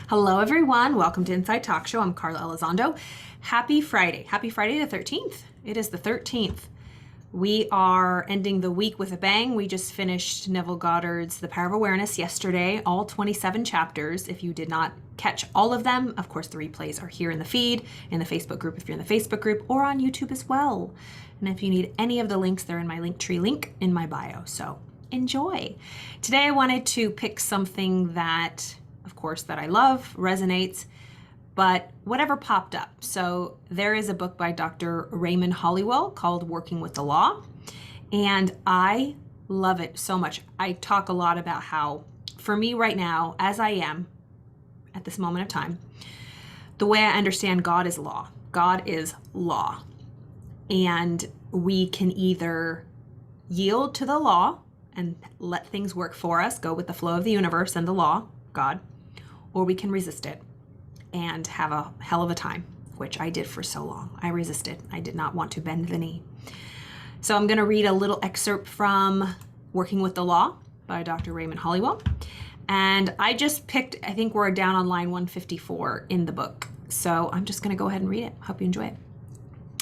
Hello, everyone. Welcome to Inside Talk Show. I'm Carla Elizondo. Happy Friday. Happy Friday the 13th. It is the 13th. We are ending the week with a bang. We just finished Neville Goddard's The Power of Awareness yesterday, all 27 chapters. If you did not catch all of them, of course, the replays are here in the feed, in the Facebook group if you're in the Facebook group, or on YouTube as well. And if you need any of the links, they're in my Linktree link in my bio. So enjoy. Today, I wanted to pick something that, of course, that I love, resonates, but whatever popped up. So there is a book by Dr. Raymond Holliwell called Working with the Law, and I love it so much. I talk a lot about how, for me right now, as I am at this moment of time, the way I understand God is law. God is law. And we can either yield to the law and let things work for us, go with the flow of the universe and the law, God, or we can resist it and have a hell of a time, which I did for so long. I resisted. I did not want to bend the knee. So I'm going to read a little excerpt from Working with the Law by Dr. Raymond Holliwell. And I just picked, I think we're down on line 154 in the book. So I'm just going to go ahead and read it. Hope you enjoy it.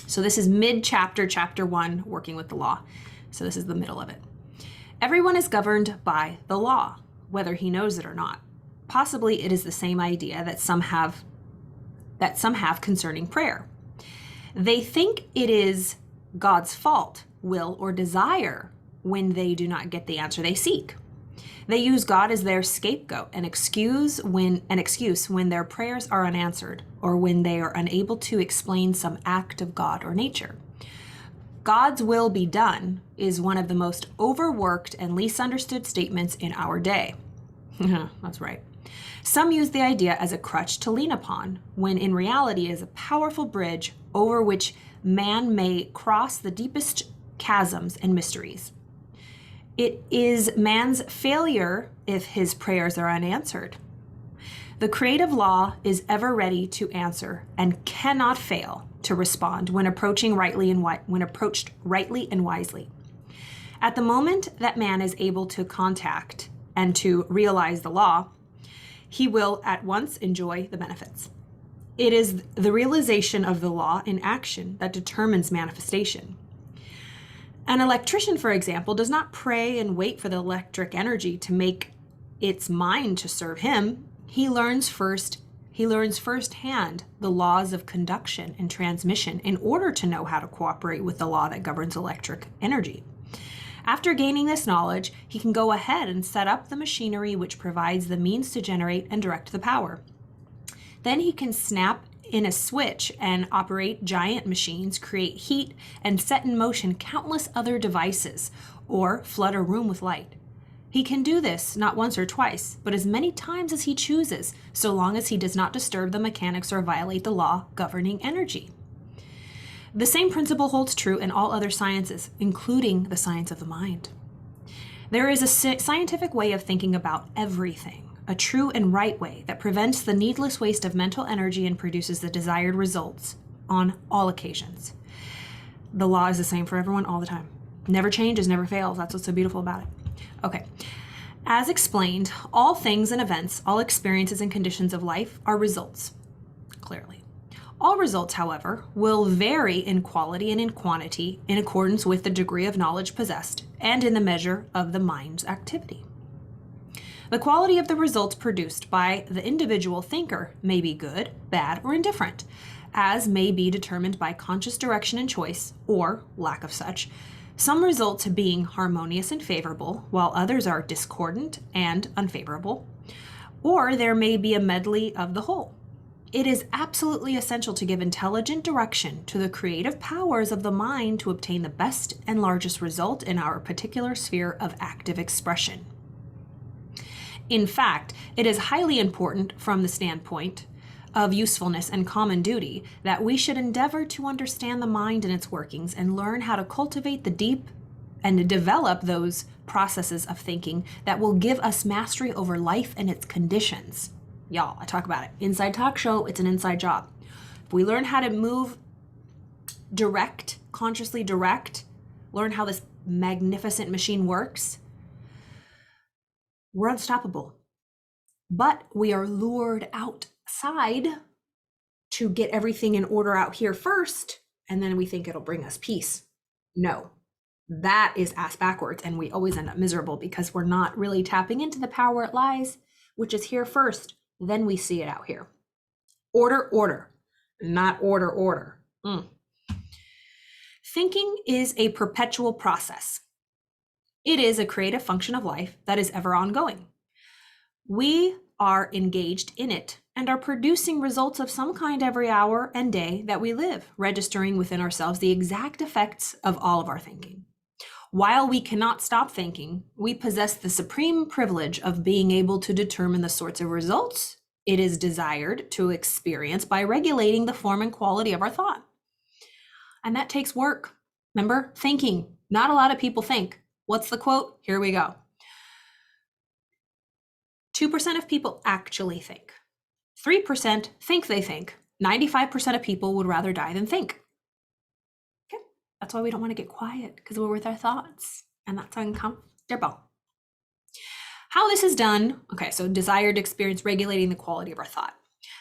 So this is mid-chapter, chapter 1, Working with the Law. So this is the middle of it. Everyone is governed by the law, whether he knows it or not. Possibly it is the same idea that some have concerning prayer. They think it is God's fault, will, or desire when they do not get the answer they seek. They use God as their scapegoat, an excuse when their prayers are unanswered or when they are unable to explain some act of God or nature. God's will be done is one of the most overworked and least understood statements in our day. That's right. Some use the idea as a crutch to lean upon, when in reality it is a powerful bridge over which man may cross the deepest chasms and mysteries. It is man's failure if his prayers are unanswered. The creative law is ever ready to answer and cannot fail to respond when approached rightly and wisely. At the moment that man is able to contact and to realize the law, he will at once enjoy the benefits. It is the realization of the law in action that determines manifestation. An electrician, for example, does not pray and wait for the electric energy to make its mind to serve him. He learns firsthand the laws of conduction and transmission in order to know how to cooperate with the law that governs electric energy. After gaining this knowledge, he can go ahead and set up the machinery which provides the means to generate and direct the power. Then he can snap in a switch and operate giant machines, create heat, and set in motion countless other devices, or flood a room with light. He can do this not once or twice, but as many times as he chooses, so long as he does not disturb the mechanics or violate the law governing energy. The same principle holds true in all other sciences, including the science of the mind. There is a scientific way of thinking about everything, a true and right way that prevents the needless waste of mental energy and produces the desired results on all occasions. The law is the same for everyone all the time. Never changes, never fails. That's what's so beautiful about it. Okay. As explained, all things and events, all experiences and conditions of life are results, clearly. All results, however, will vary in quality and in quantity in accordance with the degree of knowledge possessed and in the measure of the mind's activity. The quality of the results produced by the individual thinker may be good, bad, or indifferent, as may be determined by conscious direction and choice, or lack of such, some results being harmonious and favorable, while others are discordant and unfavorable, or there may be a medley of the whole. It is absolutely essential to give intelligent direction to the creative powers of the mind to obtain the best and largest result in our particular sphere of active expression. In fact, it is highly important from the standpoint of usefulness and common duty that we should endeavor to understand the mind and its workings and learn how to cultivate the deep and to develop those processes of thinking that will give us mastery over life and its conditions. Y'all, I talk about it. Inside Talk Show, it's an inside job. If we learn how to move direct, consciously direct, learn how this magnificent machine works, we're unstoppable. But we are lured outside to get everything in order out here first, and then we think it'll bring us peace. No, that is ass backwards, and we always end up miserable because we're not really tapping into the power where it lies, which is here first. Then we see it out here. Order, order, not order, order. Thinking is a perpetual process. It is a creative function of life that is ever ongoing. We are engaged in it and are producing results of some kind every hour and day that we live, registering within ourselves the exact effects of all of our thinking. While we cannot stop thinking, we possess the supreme privilege of being able to determine the sorts of results it is desired to experience by regulating the form and quality of our thought. And that takes work. Remember, thinking. Not a lot of people think. What's the quote? Here we go. 2% of people actually think. 3% think they think. 95% of people would rather die than think. Okay, that's why we don't want to get quiet, because we're with our thoughts, and that's uncomfortable. How this is done, okay, so desired experience regulating the quality of our thought.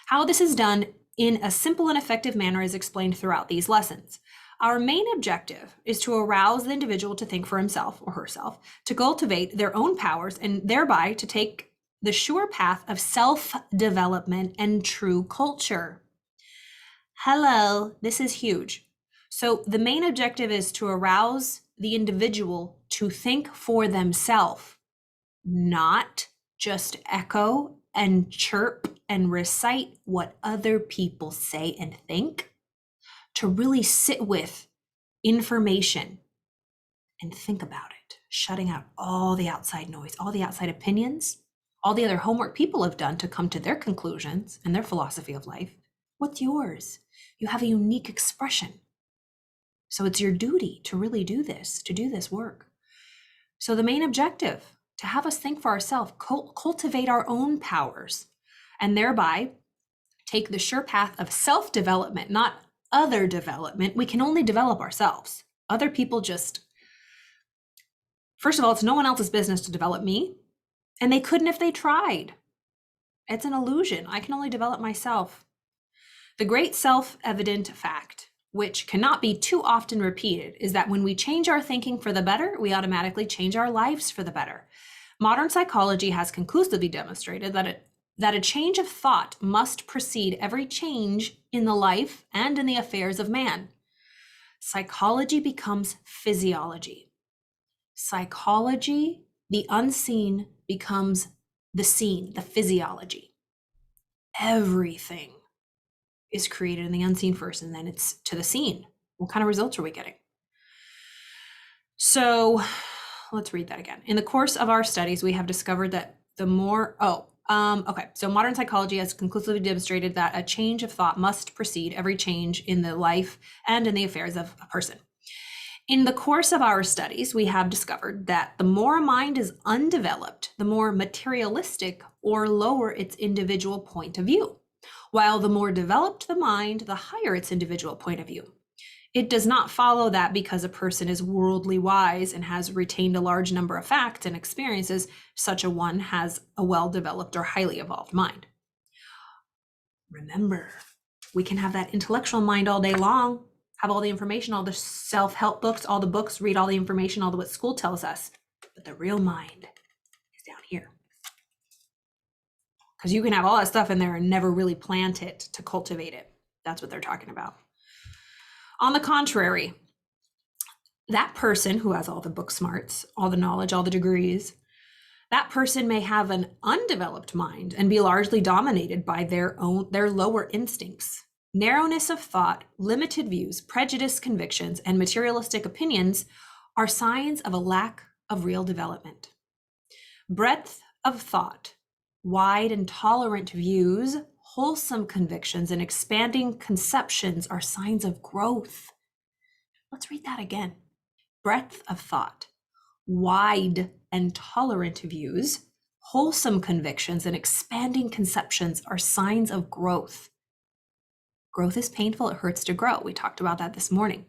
How this is done in a simple and effective manner is explained throughout these lessons. Our main objective is to arouse the individual to think for himself or herself, to cultivate their own powers, and thereby to take the sure path of self-development and true culture. Hello, this is huge. So the main objective is to arouse the individual to think for themselves, not just echo and chirp and recite what other people say and think, to really sit with information and think about it, shutting out all the outside noise, all the outside opinions, all the other homework people have done to come to their conclusions and their philosophy of life. What's yours? You have a unique expression. So it's your duty to really do this, to do this work. So the main objective, to have us think for ourselves, cultivate our own powers, and thereby take the sure path of self-development, not other development. We can only develop ourselves. Other people just, first of all, it's no one else's business to develop me. And they couldn't if they tried. It's an illusion. I can only develop myself. The great self-evident fact, which cannot be too often repeated, is that when we change our thinking for the better, we automatically change our lives for the better. Modern psychology has conclusively demonstrated that a change of thought must precede every change in the life and in the affairs of man. Psychology becomes physiology. Psychology, the unseen, becomes the seen, the physiology. Everything is created in the unseen first, and then it's to the seen. What kind of results are we getting? So let's read that again. In the course of our studies, we have discovered that so modern psychology has conclusively demonstrated that a change of thought must precede every change in the life and in the affairs of a person. In the course of our studies, we have discovered that the more a mind is undeveloped, the more materialistic or lower its individual point of view, while the more developed the mind, the higher its individual point of view. It does not follow that because a person is worldly wise and has retained a large number of facts and experiences, such a one has a well-developed or highly evolved mind. Remember, we can have that intellectual mind all day long, have all the information, all the self-help books, all the books, read all the information, all the what school tells us. But the real mind is down here. Because you can have all that stuff in there and never really plant it to cultivate it. That's what they're talking about. On the contrary, that person who has all the book smarts, all the knowledge, all the degrees, that person may have an undeveloped mind and be largely dominated by their lower instincts. Narrowness of thought, limited views, prejudiced convictions, and materialistic opinions are signs of a lack of real development. Breadth of thought, wide and tolerant views, wholesome convictions, and expanding conceptions are signs of growth. Let's read that again. Breadth of thought, wide and tolerant views, wholesome convictions, and expanding conceptions are signs of growth. Growth is painful. It hurts to grow. We talked about that this morning.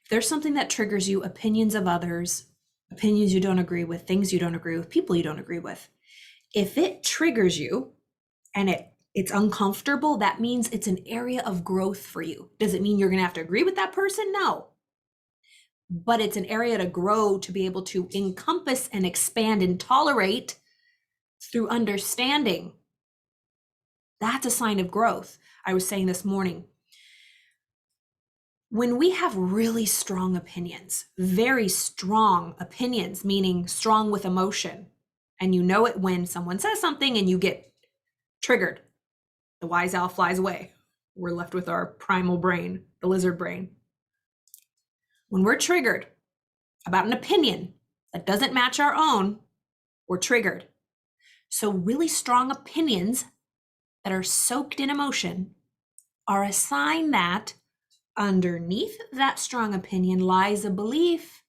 If there's something that triggers you, opinions of others, opinions you don't agree with, things you don't agree with, people you don't agree with, If it triggers you and it's uncomfortable, that means it's an area of growth for you. Does it mean you're going to have to agree with that person? No. But it's an area to grow, to be able to encompass and expand and tolerate through understanding. That's a sign of growth. I was saying this morning, when we have really strong opinions, very strong opinions, meaning strong with emotion, and you know it when someone says something and you get triggered, the wise owl flies away. We're left with our primal brain, the lizard brain. When we're triggered about an opinion that doesn't match our own, we're triggered. So really strong opinions that are soaked in emotion are a sign that underneath that strong opinion lies a belief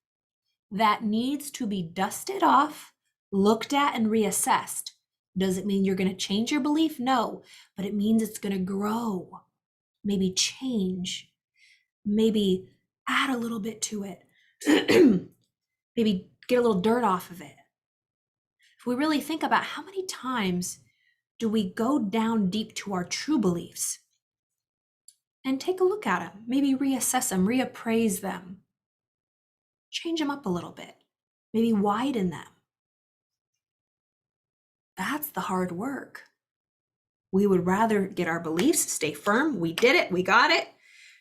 that needs to be dusted off, looked at, and reassessed. Does it mean you're going to change your belief? No, but it means it's going to grow, maybe change, maybe add a little bit to it, maybe get a little dirt off of it. If we really think about how many times do we go down deep to our true beliefs and take a look at them, maybe reassess them, reappraise them, change them up a little bit, maybe widen them. That's the hard work. We would rather get our beliefs, stay firm. We did it, we got it.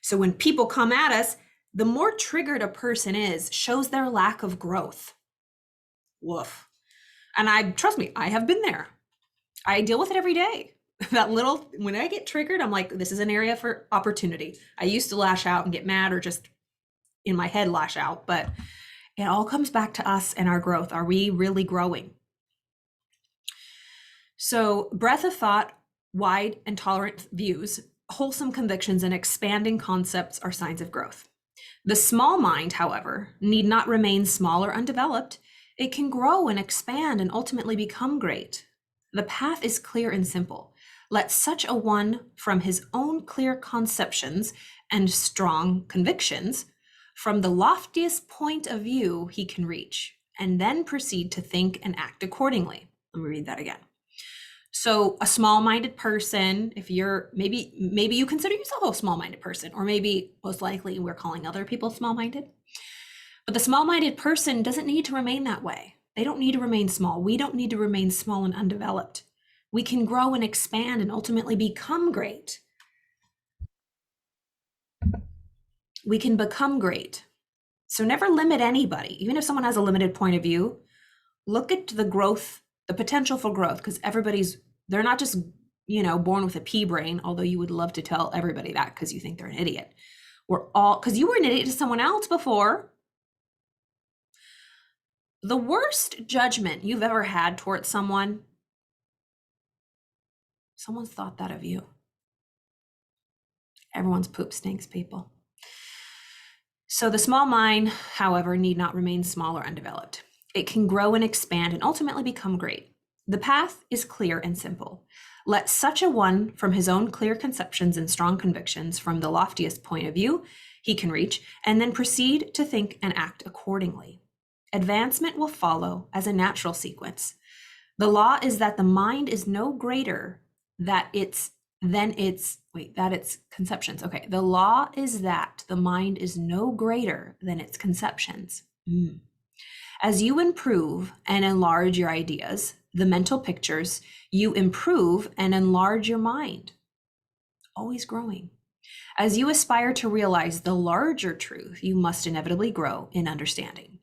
So when people come at us, the more triggered a person is, shows their lack of growth. Woof. And trust me, I have been there. I deal with it every day. When I get triggered, I'm like, this is an area for opportunity. I used to lash out and get mad or just in my head lash out, but it all comes back to us and our growth. Are we really growing? So breadth of thought, wide and tolerant views, wholesome convictions, and expanding concepts are signs of growth. The small mind, however, need not remain small or undeveloped. It can grow and expand and ultimately become great. The path is clear and simple. Let such a one from his own clear conceptions and strong convictions, from the loftiest point of view he can reach, and then proceed to think and act accordingly. Let me read that again. So a small-minded person, if you're maybe you consider yourself a small-minded person, or maybe most likely we're calling other people small-minded. But the small-minded person doesn't need to remain that way. They don't need to remain small. We don't need to remain small and undeveloped. We can grow and expand and ultimately become great. We can become great. So never limit anybody. Even if someone has a limited point of view, look at the growth, the potential for growth, because they're not just, born with a pea brain, although you would love to tell everybody that because you think they're an idiot. Because you were an idiot to someone else before. The worst judgment you've ever had towards someone's thought that of you. Everyone's poop stinks, people. So the small mind, however, need not remain small or undeveloped. It can grow and expand and ultimately become great. The path is clear and simple. Let such a one from his own clear conceptions and strong convictions from the loftiest point of view he can reach, and then proceed to think and act accordingly. Advancement will follow as a natural sequence. The law is that the mind is no greater than its conceptions. Okay, the law is that the mind is no greater than its conceptions. As you improve and enlarge your ideas, the mental pictures, you improve and enlarge your mind. Always growing. As you aspire to realize the larger truth, you must inevitably grow in understanding.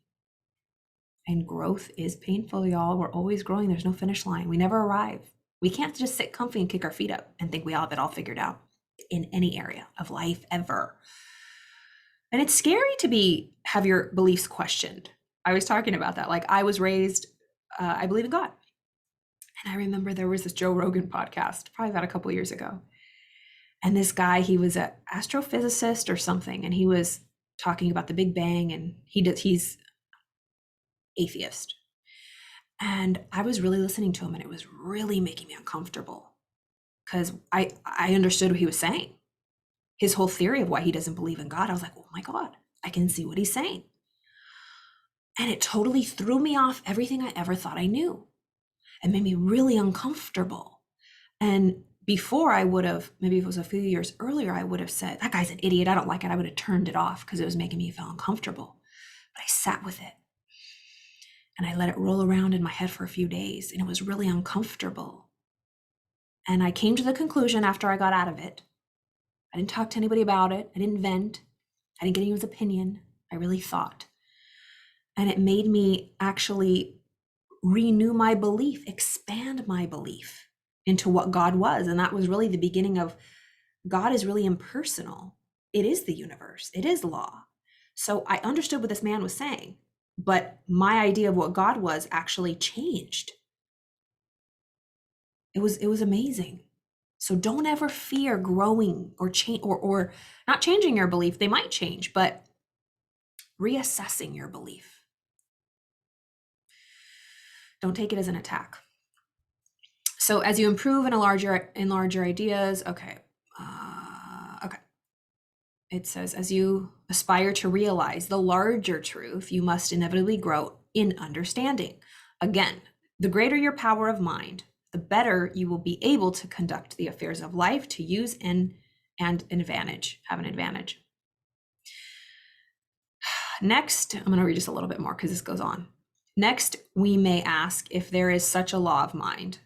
And growth is painful, y'all. We're always growing. There's no finish line. We never arrive. We can't just sit comfy and kick our feet up and think we all have it all figured out in any area of life ever. And it's scary to have your beliefs questioned. I was talking about that. Like, I was raised, I believe in God. And I remember there was this Joe Rogan podcast, probably about a couple of years ago. And this guy, he was an astrophysicist or something, and he was talking about the Big Bang, and he's atheist. And I was really listening to him, and it was really making me uncomfortable because I understood what he was saying. His whole theory of why he doesn't believe in God, I was like, oh my God, I can see what he's saying. And it totally threw me off everything I ever thought I knew. It made me really uncomfortable. And before I would have, maybe if it was a few years earlier, I would have said, that guy's an idiot, I don't like it. I would have turned it off because it was making me feel uncomfortable. But I sat with it and I let it roll around in my head for a few days, and it was really uncomfortable. And I came to the conclusion after I got out of it, I didn't talk to anybody about it. I didn't vent. I didn't get anyone's opinion. I really thought. And it made me actually renew my belief, expand my belief into what God was. And that was really the beginning of God is really impersonal. It is the universe. It is law. So I understood what this man was saying, but my idea of what God was actually changed. It was amazing. So don't ever fear growing or change or not changing your belief. They might change, but reassessing your belief. Don't take it as an attack. So as you improve and enlarge your ideas, okay. It says, as you aspire to realize the larger truth, you must inevitably grow in understanding. Again, the greater your power of mind, the better you will be able to conduct the affairs of life, to use have an advantage. Next, I'm going to read just a little bit more because this goes on. Next, we may ask if there is such a law of mind.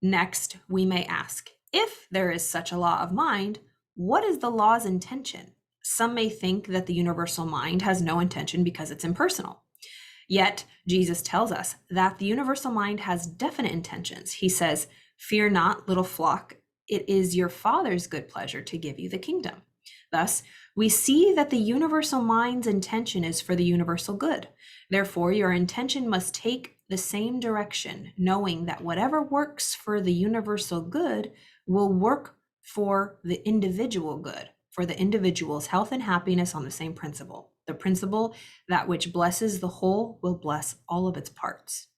Next, we may ask, if there is such a law of mind, what is the law's intention? Some may think that the universal mind has no intention because it's impersonal. Yet, Jesus tells us that the universal mind has definite intentions. He says, "Fear not, little flock, it is your Father's good pleasure to give you the kingdom." Thus, we see that the universal mind's intention is for the universal good. Therefore, your intention must take the same direction, knowing that whatever works for the universal good will work for the individual good, for the individual's health and happiness on the same principle. The principle that which blesses the whole will bless all of its parts.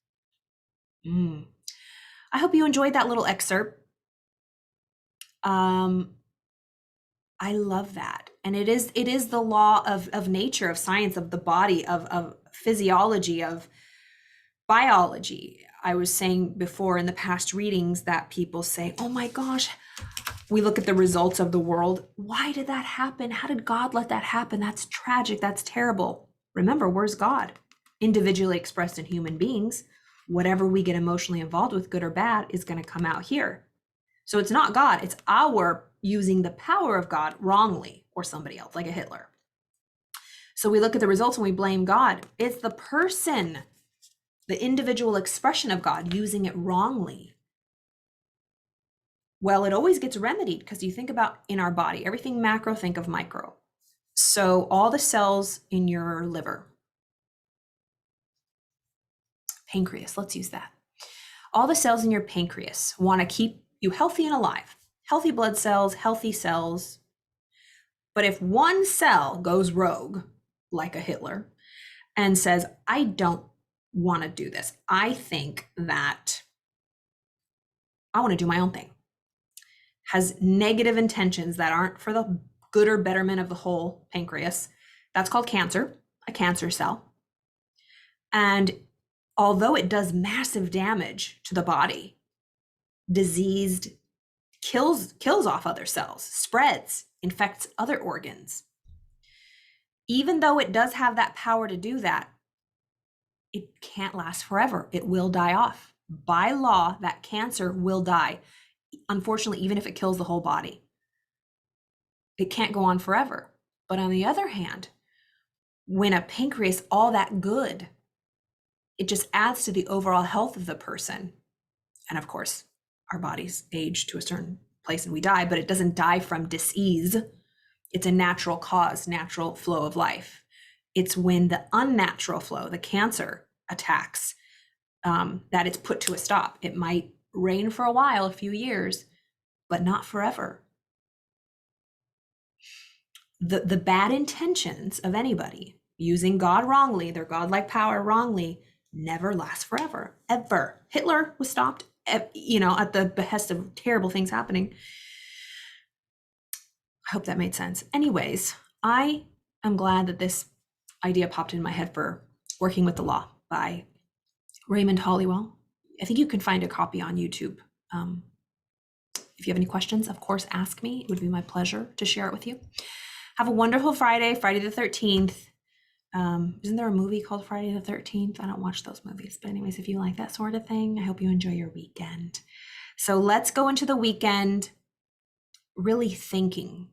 I hope you enjoyed that little excerpt. I love that. And it is the law of nature, of science, of the body, of physiology, of biology. I was saying before in the past readings that people say, oh my gosh, we look at the results of the world. Why did that happen? How did God let that happen? That's tragic. That's terrible. Remember, where's God? Individually expressed in human beings. Whatever we get emotionally involved with, good or bad, is going to come out here. So it's not God. It's our using the power of God wrongly, or somebody else, like a Hitler. So we look at the results and we blame God. It's the person, the individual expression of God, using it wrongly. Well, it always gets remedied because you think about in our body, everything macro, think of micro. So all the cells in your liver, pancreas, let's use that. All the cells in your pancreas want to keep you healthy and alive. Healthy blood cells, healthy cells. But if one cell goes rogue, like a Hitler, and says, I don't want to do this. I think that I want to do my own thing, has negative intentions that aren't for the good or betterment of the whole pancreas, that's called cancer, a cancer cell. And although it does massive damage to the body, diseased, kills off other cells, spreads, infects other organs. Even though it does have that power to do that, it can't last forever. It will die off. By law, that cancer will die. Unfortunately, even if it kills the whole body, it can't go on forever. But on the other hand, when a pancreas, all that good, it just adds to the overall health of the person. And of course, our bodies age to a certain place and we die, but it doesn't die from disease. It's a natural cause, natural flow of life. It's when the unnatural flow, the cancer attacks, that it's put to a stop. It might reign for a while, a few years, but not forever. The bad intentions of anybody using God wrongly, their godlike power wrongly, never last forever, ever. Hitler was stopped, at the behest of terrible things happening. I hope that made sense. Anyways, I am glad that this idea popped in my head for Working with the Law by Raymond Holliwell. I think you can find a copy on YouTube. If you have any questions, of course, ask me. It would be my pleasure to share it with you. Have a wonderful Friday, Friday the 13th. Isn't there a movie called Friday the 13th? I don't watch those movies. But anyways, if you like that sort of thing, I hope you enjoy your weekend. So let's go into the weekend really thinking,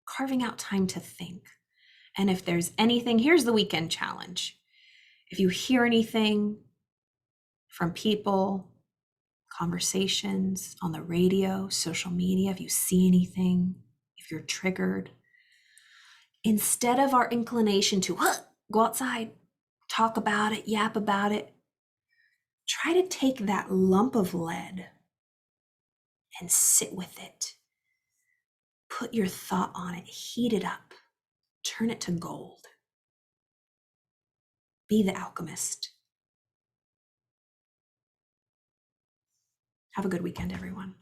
carving out time to think. And if there's anything, here's the weekend challenge. If you hear anything from people, conversations on the radio, social media, if you see anything, if you're triggered, instead of our inclination to go outside, talk about it, yap about it, try to take that lump of lead and sit with it. Put your thought on it, heat it up, turn it to gold. Be the alchemist. Have a good weekend, everyone.